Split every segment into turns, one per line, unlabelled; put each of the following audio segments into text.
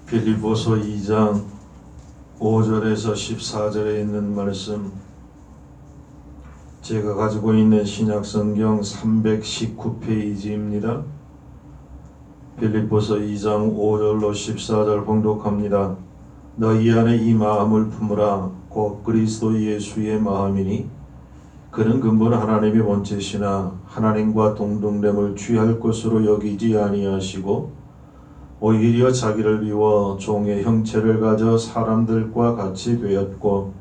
빌립보서 2장 5절에서 14절에 있는 말씀, 제가 가지고 있는 신약성경 319페이지입니다. 빌립보서 2장 5절로 14절 봉독합니다. 너희 안에 이 마음을 품으라. 곧 그리스도 예수의 마음이니 그는 근본 하나님의 본체시나 하나님과 동등됨을 취할 것으로 여기지 아니하시고 오히려 자기를 비워 종의 형체를 가져 사람들과 같이 되었고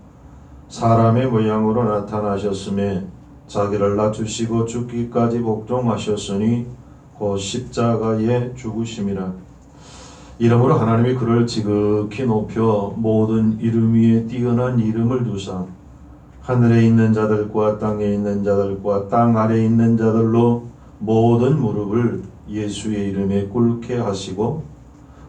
사람의 모양으로 나타나셨음에 자기를 낮추시고 죽기까지 복종하셨으니 곧 십자가에 죽으심이라. 이러므로 하나님이 그를 지극히 높여 모든 이름 위에 뛰어난 이름을 두사 하늘에 있는 자들과 땅에 있는 자들과 땅 아래에 있는 자들로 모든 무릎을 예수의 이름에 꿇게 하시고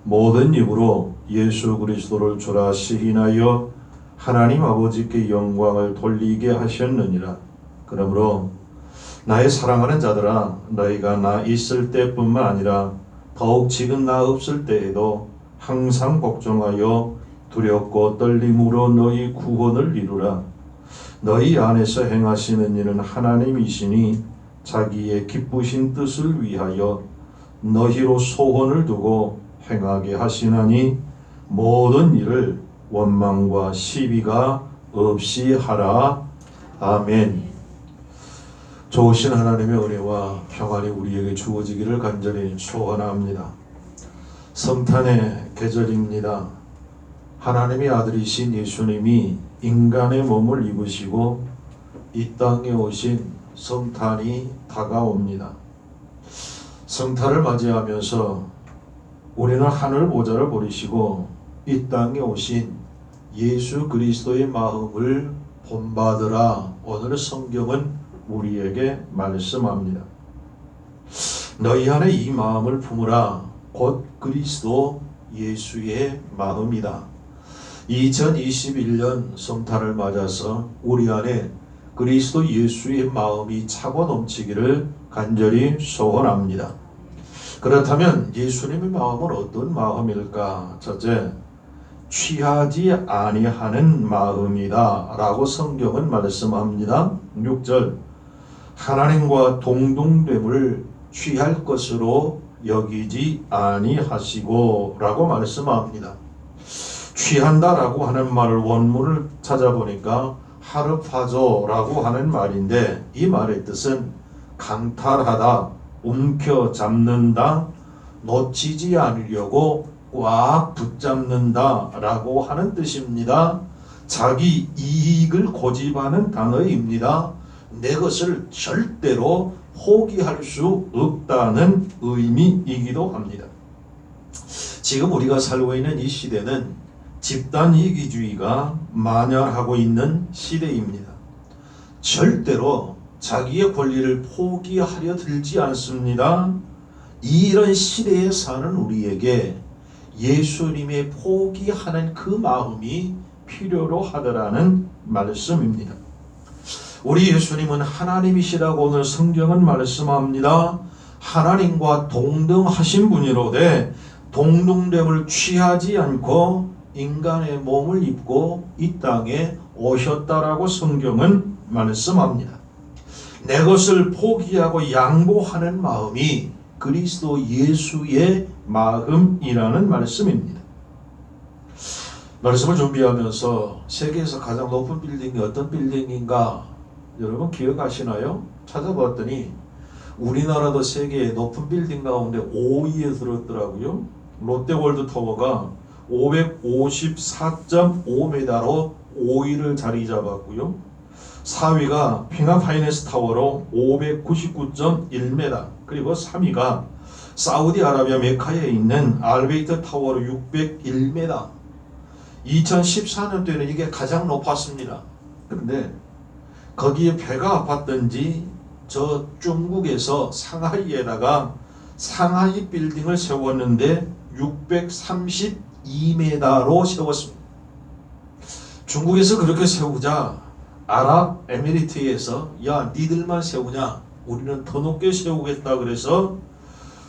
모든 입으로 예수 그리스도를 주라 시인하여 하나님 아버지께 영광을 돌리게 하셨느니라. 그러므로 나의 사랑하는 자들아, 너희가 나 있을 때뿐만 아니라 더욱 지금 나 없을 때에도 항상 복종하여 두렵고 떨림으로 너희 구원을 이루라. 너희 안에서 행하시는 일은 하나님이시니 자기의 기쁘신 뜻을 위하여 너희로 소원을 두고 행하게 하시나니 모든 일을 원망과 시비가 없이 하라. 아멘. 좋으신 하나님의 은혜와 평안이 우리에게 주어지기를 간절히 소원합니다. 성탄의 계절입니다. 하나님의 아들이신 예수님이 인간의 몸을 입으시고 이 땅에 오신 성탄이 다가옵니다. 성탄을 맞이하면서 우리는 하늘 보좌를 버리시고 이 땅에 오신 예수 그리스도의 마음을 본받으라. 오늘 성경은 우리에게 말씀합니다. 너희 안에 이 마음을 품으라. 곧 그리스도 예수의 마음이다. 2021년 성탄을 맞아서 우리 안에 그리스도 예수의 마음이 차고 넘치기를 간절히 소원합니다. 그렇다면 예수님의 마음은 어떤 마음일까? 첫째, 취하지 아니하는 마음이다 라고 성경은 말씀합니다. 6절, 하나님과 동등됨을 취할 것으로 여기지 아니하시고 라고 말씀합니다. 취한다 라고 하는 말을 원문을 찾아보니까 하르파조라고 하는 말인데, 이 말의 뜻은 강탈하다, 움켜잡는다, 놓치지 않으려고 꽉 붙잡는다 라고 하는 뜻입니다. 자기 이익을 고집하는 단어입니다. 내 것을 절대로 포기할 수 없다는 의미이기도 합니다. 지금 우리가 살고 있는 이 시대는 집단 이기주의가 만연하고 있는 시대입니다. 절대로 자기의 권리를 포기하려 들지 않습니다. 이런 시대에 사는 우리에게 예수님의 포기하는 그 마음이 필요로 하더라는 말씀입니다. 우리 예수님은 하나님이시라고 오늘 성경은 말씀합니다. 하나님과 동등하신 분이로되 동등됨을 취하지 않고 인간의 몸을 입고 이 땅에 오셨다라고 성경은 말씀합니다. 내 것을 포기하고 양보하는 마음이 그리스도 예수의 마음이라는 말씀입니다. 말씀을 준비하면서 세계에서 가장 높은 빌딩이 어떤 빌딩인가 여러분 기억하시나요? 찾아봤더니 우리나라도 세계의 높은 빌딩 가운데 5위에 들었더라고요. 롯데월드타워가 554.5m로 5위를 자리 잡았고요. 4위가 핑하파이낸스 타워로 599.1m, 그리고 3위가 사우디아라비아 메카에 있는 알베이트 타워로 601m. 2014년도에는 이게 가장 높았습니다. 그런데 거기에 배가 아팠던지 저 중국에서 상하이에다가 상하이 빌딩을 세웠는데 632m로 세웠습니다. 중국에서 그렇게 세우자 아랍에미리트에서 야 니들만 세우냐, 우리는 더 높게 세우겠다 그래서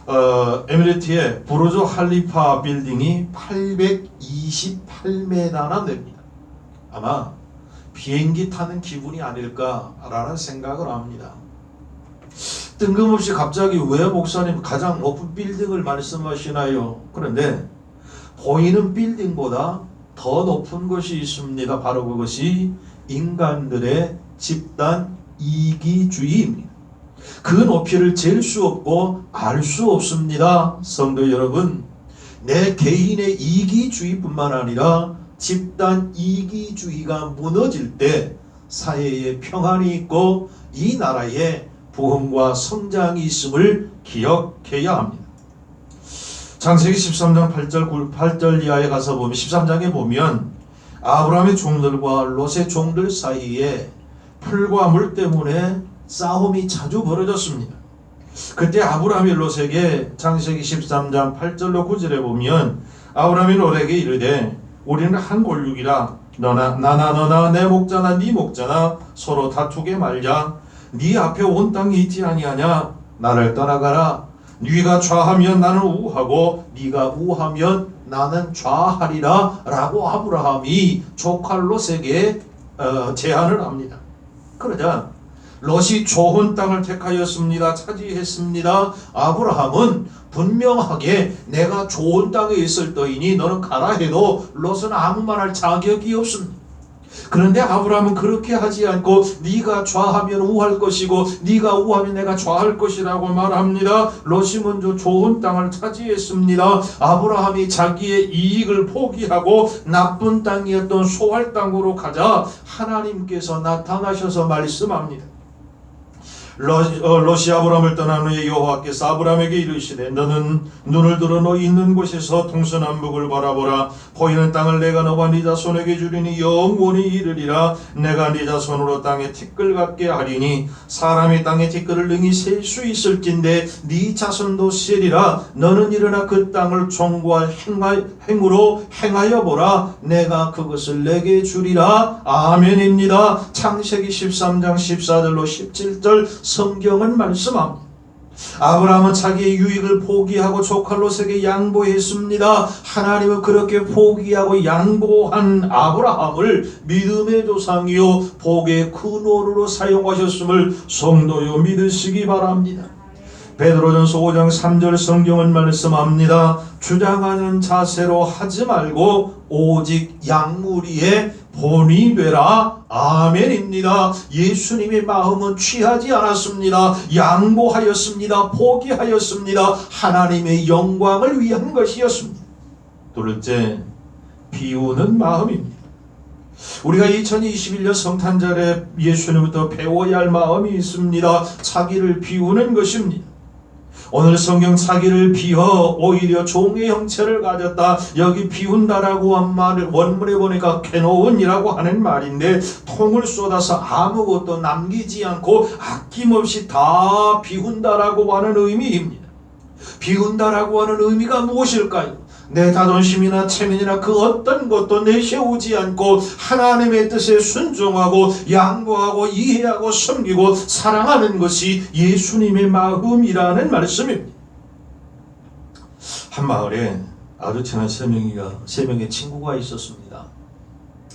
에미레이트의 부르즈 할리파 빌딩이 828m나 됩니다. 아마 비행기 타는 기분이 아닐까라는 생각을 합니다. 뜬금없이 갑자기 왜 목사님 가장 높은 빌딩을 말씀하시나요? 그런데 보이는 빌딩보다 더 높은 것이 있습니다. 바로 그것이 인간들의 집단 이기주의입니다. 그 높이를 잴 수 없고 알 수 없습니다. 성도 여러분, 내 개인의 이기주의뿐만 아니라 집단 이기주의가 무너질 때 사회에 평안이 있고 이 나라에 부흥과 성장이 있음을 기억해야 합니다. 창세기 13장 8절 이하에 가서 보면 13장에 보면 아브라함의 종들과 롯의 종들 사이에 풀과 물 때문에 싸움이 자주 벌어졌습니다. 그때 아브라함이 롯에게 창세기 13장 8절로 9절에 보면 아브라함이 롯에게 이르되 우리는 한 골육이라 너나 내 목자나 네 목자나 서로 다투게 말자. 네 앞에 온 땅이 있지 아니하냐. 나를 떠나가라. 네가 좌하면 나는 우하고 네가 우하면 나는 좌하리라 라고 아브라함이 조카 롯에게 제안을 합니다. 그러자 롯이 좋은 땅을 택하였습니다. 차지했습니다. 아브라함은 분명하게 내가 좋은 땅에 있을 터이니 너는 가라 해도 롯은 아무 말할 자격이 없습니다. 그런데 아브라함은 그렇게 하지 않고 네가 좌하면 우할 것이고 네가 우하면 내가 좌할 것이라고 말합니다. 롯이 먼저 좋은 땅을 차지했습니다. 아브라함이 자기의 이익을 포기하고 나쁜 땅이었던 소할 땅으로 가자 하나님께서 나타나셔서 말씀합니다. 롯이 아브라함을 떠난 후에 여호와께서 아브라함에게 이르시되 너는 눈을 들어 너 있는 곳에서 동서남북을 바라보라. 보이는 땅을 내가 너와 네 자손에게 주리니 영원히 이르리라. 내가 네 자손으로 땅에 티끌 같게 하리니 사람이 땅에 티끌을 능히 셀 수 있을진데 네 자손도 세리라. 너는 일어나 그 땅을 종구할 행으로 행하여 보라. 내가 그것을 내게 주리라. 아멘입니다. 창세기 13장 14절로 17절 성경은 말씀합니다. 아브라함은 자기의 유익을 포기하고 조카 롯에게 양보했습니다. 하나님은 그렇게 포기하고 양보한 아브라함을 믿음의 조상이요 복의 근원으로 사용하셨음을 성도요 믿으시기 바랍니다. 베드로전서 5장 3절 성경은 말씀합니다. 주장하는 자세로 하지 말고 오직 양무리의 본이 되라. 아멘입니다. 예수님의 마음은 취하지 않았습니다. 양보하였습니다. 포기하였습니다. 하나님의 영광을 위한 것이었습니다. 둘째, 비우는 마음입니다. 우리가 2021년 성탄절에 예수님부터 배워야 할 마음이 있습니다. 자기를 비우는 것입니다. 오늘 성경 자기를 비워 오히려 종의 형체를 가졌다. 여기 비운다라고 한 말을 원문에 보니까 캐노운이라고 하는 말인데 통을 쏟아서 아무것도 남기지 않고 아낌없이 다 비운다라고 하는 의미입니다. 비운다라고 하는 의미가 무엇일까요? 내 자존심이나 체면이나 그 어떤 것도 내세우지 않고 하나님의 뜻에 순종하고 양보하고 이해하고 섬기고 사랑하는 것이 예수님의 마음이라는 말씀입니다. 한 마을에 아주 친한 세 명의 친구가 있었습니다.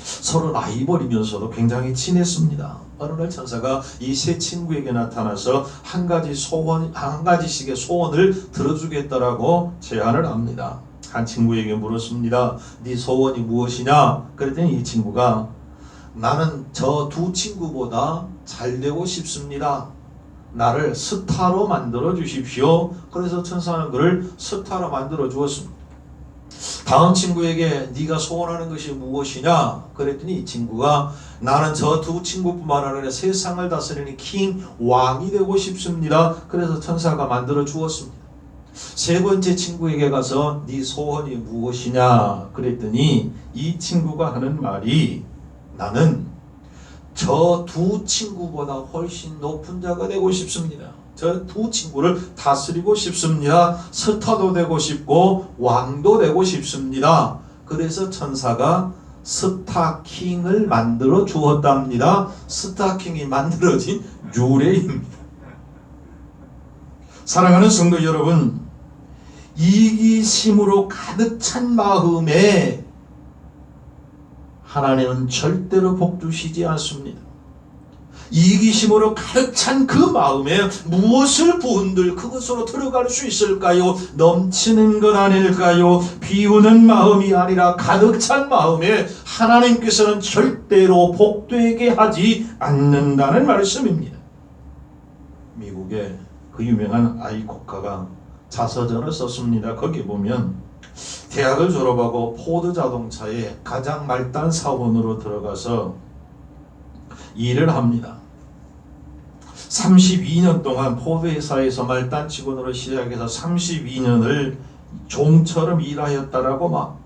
서로 나이 버리면서도 굉장히 친했습니다. 어느 날 천사가 이 세 친구에게 나타나서 한 가지씩의 소원을 들어주겠다라고 제안을 합니다. 한 친구에게 물었습니다. 네 소원이 무엇이냐? 그랬더니 이 친구가 나는 저 두 친구보다 잘 되고 싶습니다. 나를 스타로 만들어 주십시오. 그래서 천사는 그를 스타로 만들어 주었습니다. 다음 친구에게 네가 소원하는 것이 무엇이냐? 그랬더니 이 친구가 나는 저 두 친구뿐만 아니라 세상을 다스리는 킹, 왕이 되고 싶습니다. 그래서 천사가 만들어 주었습니다. 세 번째 친구에게 가서 네 소원이 무엇이냐? 그랬더니 이 친구가 하는 말이 나는 저 두 친구보다 훨씬 높은 자가 되고 싶습니다. 저 두 친구를 다스리고 싶습니다. 스타도 되고 싶고 왕도 되고 싶습니다. 그래서 천사가 스타킹을 만들어 주었답니다. 스타킹이 만들어진 유래입니다. 사랑하는 성도 여러분, 이기심으로 가득 찬 마음에 하나님은 절대로 복 주시지 않습니다. 이기심으로 가득 찬 그 마음에 무엇을 부은들 그것으로 들어갈 수 있을까요? 넘치는 것 아닐까요? 비우는 마음이 아니라 가득 찬 마음에 하나님께서는 절대로 복되게 하지 않는다는 말씀입니다. 미국의 그 유명한 아이코카가 자서전을 썼습니다. 거기 보면 대학을 졸업하고 포드 자동차의 가장 말단 사원으로 들어가서 일을 합니다. 32년 동안 포드 회사에서 말단 직원으로 시작해서 32년을 종처럼 일하였다라고 막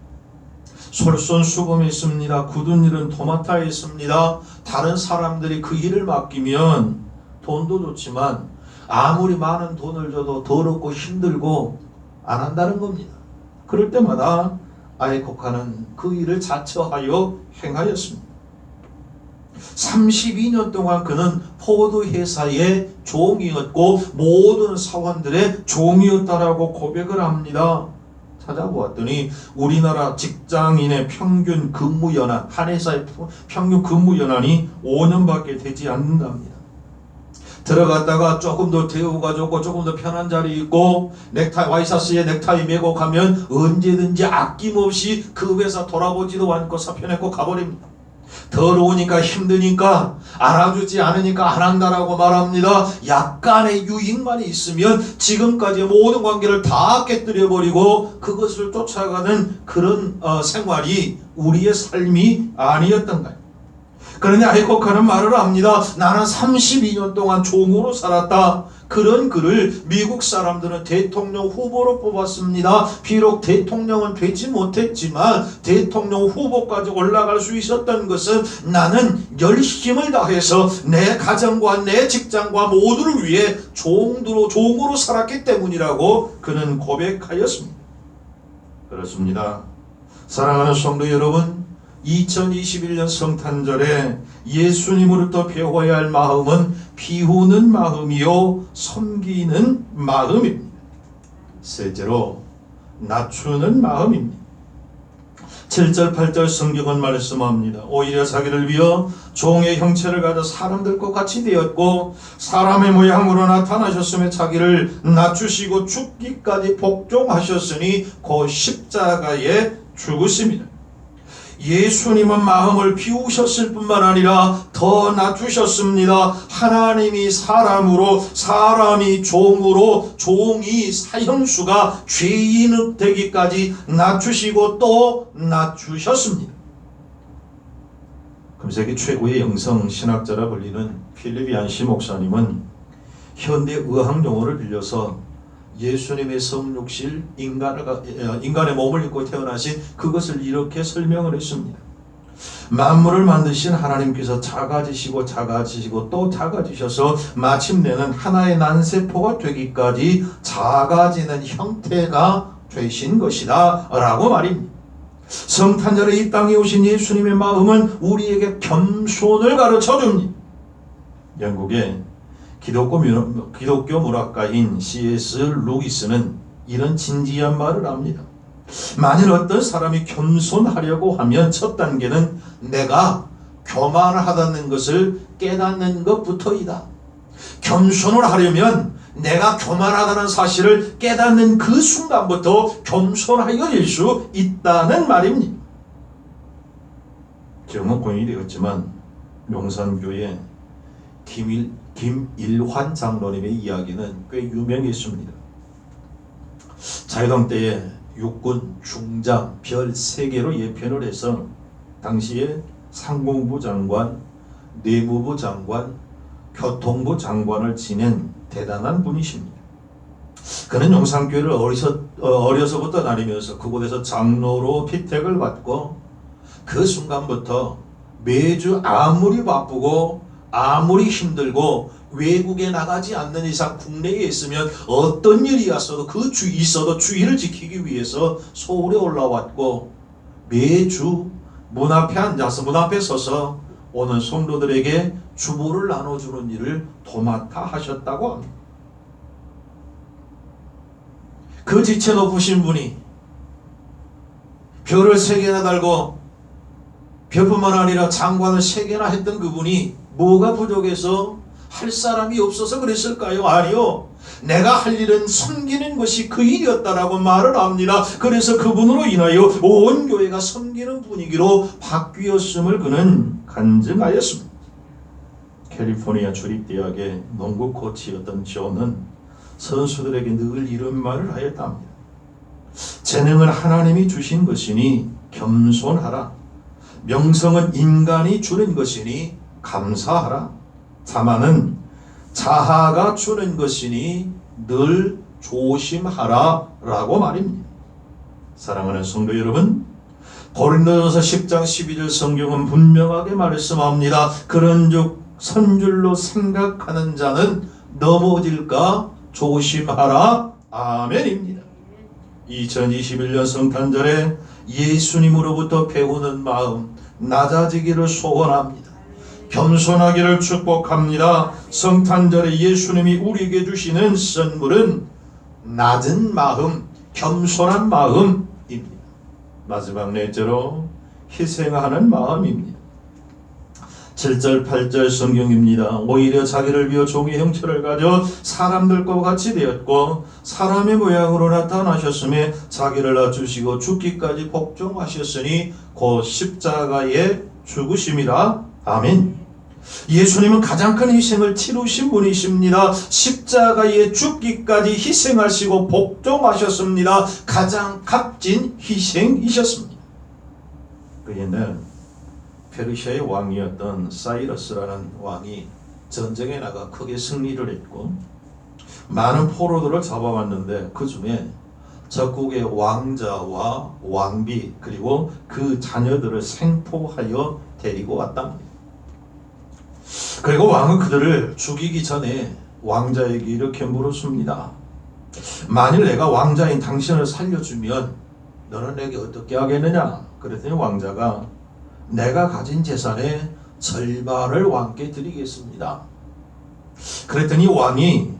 솔선수범했습니다. 굳은 일은 도맡아 했습니다. 다른 사람들이 그 일을 맡기면 돈도 좋지만 아무리 많은 돈을 줘도 더럽고 힘들고 안 한다는 겁니다. 그럴 때마다 아이코카는 그 일을 자처하여 행하였습니다. 32년 동안 그는 포드 회사의 종이었고 모든 사원들의 종이었다라고 고백을 합니다. 찾아보았더니 우리나라 직장인의 평균 근무연한, 한 회사의 평균 근무연한이 5년밖에 되지 않는답니다. 들어갔다가 조금 더 대우가 좋고 조금 더 편한 자리 있고 넥타이, 와이셔츠에 넥타이 메고 가면 언제든지 아낌없이 그 회사 돌아보지도 않고 사표내고 가버립니다. 더러우니까 힘드니까 알아주지 않으니까 안 한다라고 말합니다. 약간의 유익만 있으면 지금까지 모든 관계를 다 깨뜨려버리고 그것을 쫓아가는 그런 생활이 우리의 삶이 아니었던가요? 그런데 아이코카는 말을 합니다. 나는 32년 동안 종으로 살았다. 그런 그를 미국 사람들은 대통령 후보로 뽑았습니다. 비록 대통령은 되지 못했지만 대통령 후보까지 올라갈 수 있었던 것은 나는 열심을 다해서 내 가정과 내 직장과 모두를 위해 종으로 살았기 때문이라고 그는 고백하였습니다. 그렇습니다. 사랑하는 성도 여러분, 2021년 성탄절에 예수님으로부터 배워야 할 마음은 비우는 마음이요 섬기는 마음입니다. 셋째로 낮추는 마음입니다. 7절 8절 성경은 말씀합니다. 오히려 자기를 위하여 종의 형체를 가져 사람들과 같이 되었고 사람의 모양으로 나타나셨으며 자기를 낮추시고 죽기까지 복종하셨으니 곧 십자가에 죽으십니다. 예수님은 마음을 비우셨을 뿐만 아니라 더 낮추셨습니다. 하나님이 사람으로, 사람이 종으로, 종이 사형수가 죄인 되기까지 낮추시고 또 낮추셨습니다. 금세기 최고의 영성 신학자라 불리는 필립 얀시 목사님은 현대 의학 용어를 빌려서 예수님의 성육실 인간의 몸을 입고 태어나신 그것을 이렇게 설명을 했습니다. 만물을 만드신 하나님께서 작아지시고 또 작아지셔서 마침내는 하나의 난세포가 되기까지 작아지는 형태가 되신 것이다 라고 말입니다. 성탄절에 이 땅에 오신 예수님의 마음은 우리에게 겸손을 가르쳐 줍니다. 영국의 기독교 문학가인 C.S. 루이스는 이런 진지한 말을 합니다. 만일 어떤 사람이 겸손하려고 하면 첫 단계는 내가 교만하다는 것을 깨닫는 것부터이다. 겸손을 하려면 내가 교만하다는 사실을 깨닫는 그 순간부터 겸손하여질 수 있다는 말입니다. 지금은 고인이 되었지만 용산교회 김일환 장로님의 이야기는 꽤 유명했습니다. 자유당 때에 육군 중장 별 3개로 예편을 해서 당시에 상공부 장관, 내무부 장관, 교통부 장관을 지낸 대단한 분이십니다. 그는 용산교회를 어려서부터 다니면서 그곳에서 장로로 피택을 받고 그 순간부터 매주 아무리 바쁘고 아무리 힘들고 외국에 나가지 않는 이상 국내에 있으면 어떤 일이 있어도 주의를 지키기 위해서 서울에 올라왔고 매주 문 앞에 앉아서 문 앞에 서서 오는 성도들에게 주보를 나눠주는 일을 도맡아 하셨다고 합니다. 그 지체 높으신 분이 별을 3개나 달고 별뿐만 아니라 장관을 3개나 했던 그분이 뭐가 부족해서 할 사람이 없어서 그랬을까요? 아니요. 내가 할 일은 섬기는 것이 그 일이었다라고 말을 합니다. 그래서 그분으로 인하여 온 교회가 섬기는 분위기로 바뀌었음을 그는 간증하였습니다. 캘리포니아 주립대학의 농구 코치였던 존은 선수들에게 늘 이런 말을 하였답니다. 재능은 하나님이 주신 것이니 겸손하라. 명성은 인간이 주는 것이니 감사하라. 자만은 자아가 주는 것이니 늘 조심하라 라고 말입니다. 사랑하는 성도 여러분, 고린도전서 10장 12절 성경은 분명하게 말씀합니다. 그런즉 선줄로 생각하는 자는 넘어질까 조심하라. 아멘입니다. 2021년 성탄절에 예수님으로부터 배우는 마음, 낮아지기를 소원합니다. 겸손하기를 축복합니다. 성탄절에 예수님이 우리에게 주시는 선물은 낮은 마음, 겸손한 마음입니다. 마지막 넷째로 희생하는 마음입니다. 7절 8절 성경입니다. 오히려 자기를 비워 종의 형체를 가져 사람들과 같이 되었고 사람의 모양으로 나타나셨으며 자기를 낮추시고 죽기까지 복종하셨으니 곧 십자가에 죽으심이라. 아멘. 예수님은 가장 큰 희생을 치르신 분이십니다. 십자가에 죽기까지 희생하시고 복종하셨습니다. 가장 값진 희생이셨습니다. 그 옛날 페르시아의 왕이었던 사이러스라는 왕이 전쟁에 나가 크게 승리를 했고 많은 포로들을 잡아왔는데 그 중에 적국의 왕자와 왕비 그리고 그 자녀들을 생포하여 데리고 왔답니다. 그리고 왕은 그들을 죽이기 전에 왕자에게 이렇게 물었습니다. 만일 내가 왕자인 당신을 살려주면 너는 내게 어떻게 하겠느냐? 그랬더니 왕자가 내가 가진 재산의 절반을 왕께 드리겠습니다. 그랬더니 왕이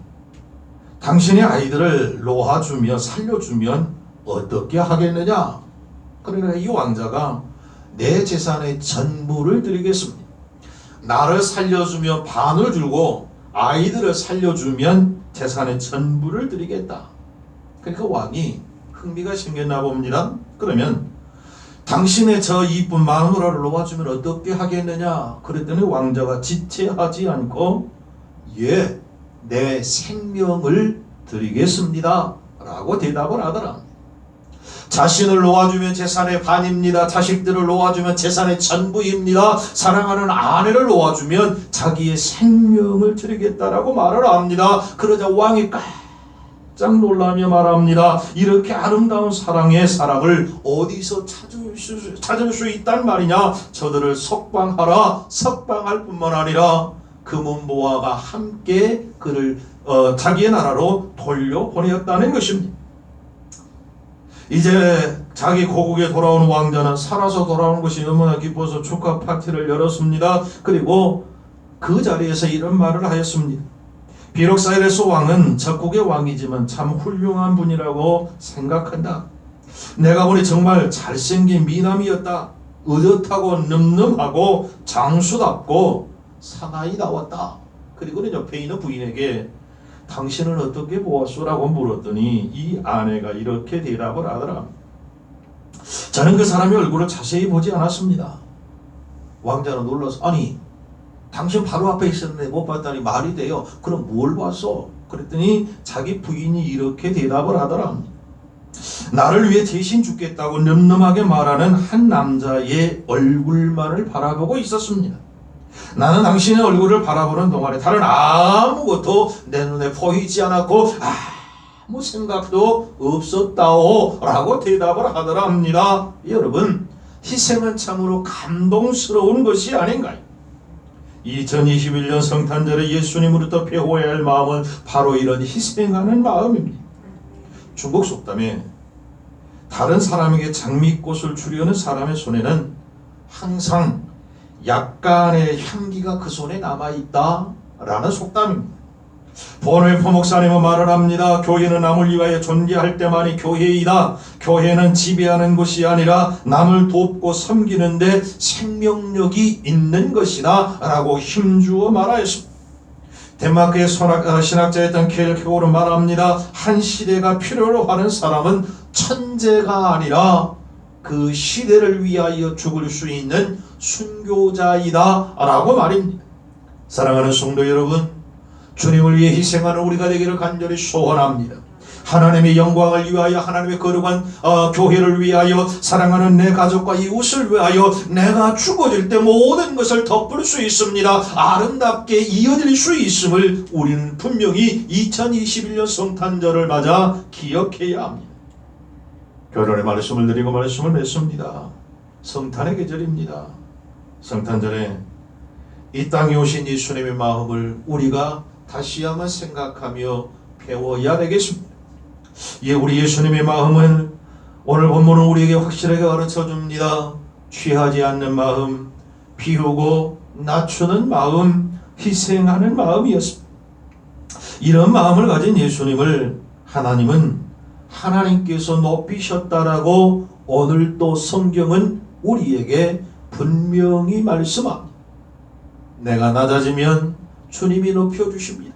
당신의 아이들을 놓아주며 살려주면 어떻게 하겠느냐? 그러니까 이 왕자가 내 재산의 전부를 드리겠습니다. 나를 살려주면 반을 주고 아이들을 살려주면 재산의 전부를 드리겠다. 그러니까 왕이 흥미가 생겼나 봅니다. 그러면 당신의 저 이쁜 마누라를 놓아주면 어떻게 하겠느냐? 그랬더니 왕자가 지체하지 않고 예, 내 생명을 드리겠습니다 라고 대답을 하더라. 자신을 놓아주면 재산의 반입니다. 자식들을 놓아주면 재산의 전부입니다. 사랑하는 아내를 놓아주면 자기의 생명을 드리겠다라고 말을 합니다. 그러자 왕이 깜짝 놀라며 말합니다. 이렇게 아름다운 사랑의 사랑을 어디서 찾을 수 있단 말이냐? 저들을 석방하라. 석방할 뿐만 아니라 금은보화가 함께 그를 자기의 나라로 돌려보냈다는 것입니다. 이제 자기 고국에 돌아온 왕자는 살아서 돌아온 것이 너무나 기뻐서 축하 파티를 열었습니다. 그리고 그 자리에서 이런 말을 하였습니다. 비록 사이러스 왕은 적국의 왕이지만 참 훌륭한 분이라고 생각한다. 내가 보니 정말 잘생긴 미남이었다. 의젓하고 늠름하고 장수답고 사나이다웠다. 그리고 옆에 있는 부인에게 당신은 어떻게 보았소? 라고 물었더니 이 아내가 이렇게 대답을 하더라. 저는 그 사람의 얼굴을 자세히 보지 않았습니다. 왕자는 놀라서 아니 당신 바로 앞에 있었는데 못 봤다니 말이 돼요. 그럼 뭘 봤어? 그랬더니 자기 부인이 이렇게 대답을 하더라. 나를 위해 대신 죽겠다고 늠름하게 말하는 한 남자의 얼굴만을 바라보고 있었습니다. 나는 당신의 얼굴을 바라보는 동안에 다른 아무것도 내 눈에 보이지 않았고 아무 생각도 없었다오 라고 대답을 하더랍니다. 여러분, 희생은 참으로 감동스러운 것이 아닌가요? 2021년 성탄절에 예수님으로부터 배워야 할 마음은 바로 이런 희생하는 마음입니다. 중국 속담에 다른 사람에게 장미꽃을 주려는 사람의 손에는 항상 약간의 향기가 그 손에 남아있다 라는 속담입니다. 본회포 목사님은 말을 합니다. 교회는 남을 위하여 존재할 때만이 교회이다. 교회는 지배하는 것이 아니라 남을 돕고 섬기는데 생명력이 있는 것이다 라고 힘주어 말하였습니다. 덴마크의 신학자였던 켈케고르는 말합니다. 한 시대가 필요로 하는 사람은 천재가 아니라 그 시대를 위하여 죽을 수 있는 순교자이다 라고 말입니다. 사랑하는 성도 여러분, 주님을 위해 희생하는 우리가 되기를 간절히 소원합니다. 하나님의 영광을 위하여, 하나님의 거룩한 교회를 위하여, 사랑하는 내 가족과 이웃을 위하여 내가 죽어질 때 모든 것을 덮을 수 있습니다. 아름답게 이어질 수 있음을 우리는 분명히 2021년 성탄절을 맞아 기억해야 합니다. 결혼의 말씀을 드리고 말씀을 맺습니다. 성탄의 계절입니다. 성탄절에 이 땅에 오신 예수님의 마음을 우리가 다시 한번 생각하며 배워야 되겠습니다. 우리 예수님의 마음은 오늘 본문은 우리에게 확실하게 가르쳐 줍니다. 취하지 않는 마음, 비우고 낮추는 마음, 희생하는 마음이었습니다. 이런 마음을 가진 예수님을 하나님께서 높이셨다라고 오늘 또 성경은 우리에게 분명히 말씀합니다. 내가 낮아지면 주님이 높여주십니다.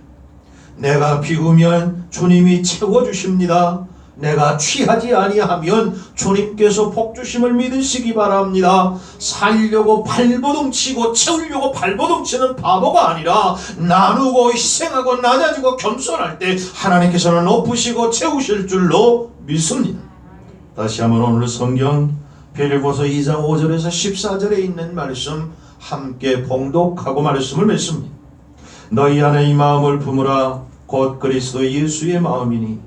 내가 비우면 주님이 채워주십니다. 내가 취하지 아니하면 주님께서 복주심을 믿으시기 바랍니다. 살려고 발버둥치고 채우려고 발버둥치는 바보가 아니라 나누고 희생하고 낮아지고 겸손할 때 하나님께서는 높으시고 채우실 줄로 믿습니다. 다시 한번 오늘 성경 빌립보서 2장 5절에서 14절에 있는 말씀 함께 봉독하고 말씀을 맺습니다. 너희 안에 이 마음을 품으라. 곧 그리스도 예수의 마음이니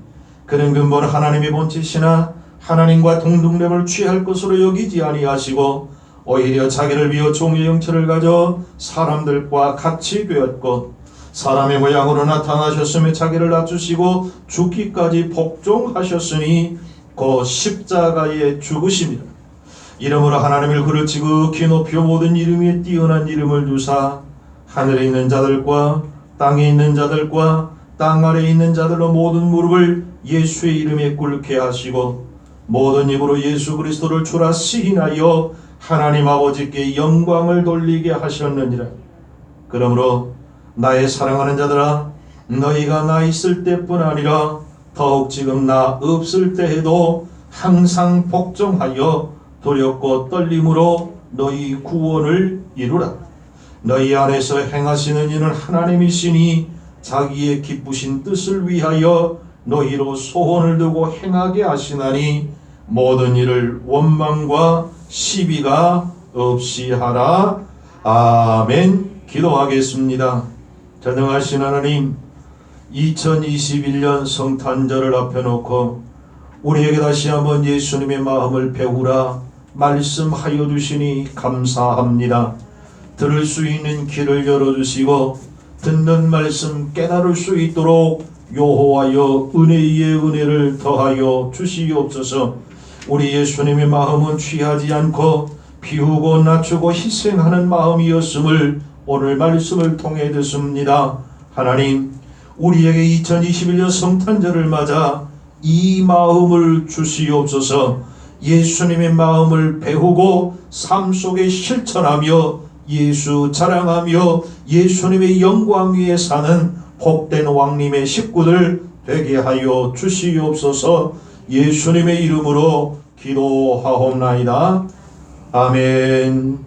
그는 근본 하나님의 본체시나 하나님과 동등됨을 취할 것으로 여기지 아니하시고 오히려 자기를 비워 종의 형체를 가져 사람들과 같이 되었고 사람의 모양으로 나타나셨으며 자기를 낮추시고 죽기까지 복종하셨으니 곧 십자가에 죽으심이라. 이름으로 하나님을 그를 지극히 높여 모든 이름 위에 뛰어난 이름을 두사 하늘에 있는 자들과 땅에 있는 자들과 땅 아래에 있는 자들로 모든 무릎을 예수의 이름에 꿇게 하시고 모든 입으로 예수 그리스도를 주라 시인하여 하나님 아버지께 영광을 돌리게 하셨느니라. 그러므로 나의 사랑하는 자들아, 너희가 나 있을 때뿐 아니라 더욱 지금 나 없을 때에도 항상 복종하여 두렵고 떨림으로 너희 구원을 이루라. 너희 안에서 행하시는 이는 하나님이시니 자기의 기쁘신 뜻을 위하여 너희로 소원을 두고 행하게 하시나니 모든 일을 원망과 시비가 없이 하라. 아멘. 기도하겠습니다. 전능하신 하나님, 2021년 성탄절을 앞에 놓고 우리에게 다시 한번 예수님의 마음을 배우라 말씀하여 주시니 감사합니다. 들을 수 있는 귀를 열어주시고 듣는 말씀 깨달을 수 있도록 요호하여 은혜 위에 은혜를 더하여 주시옵소서. 우리 예수님의 마음은 취하지 않고 비우고 낮추고 희생하는 마음이었음을 오늘 말씀을 통해 듣습니다. 하나님, 우리에게 2021년 성탄절을 맞아 이 마음을 주시옵소서. 예수님의 마음을 배우고 삶 속에 실천하며 예수 자랑하며 예수님의 영광 위에 사는 복된 왕님의 식구들 되게 하여 주시옵소서. 예수님의 이름으로 기도하옵나이다. 아멘.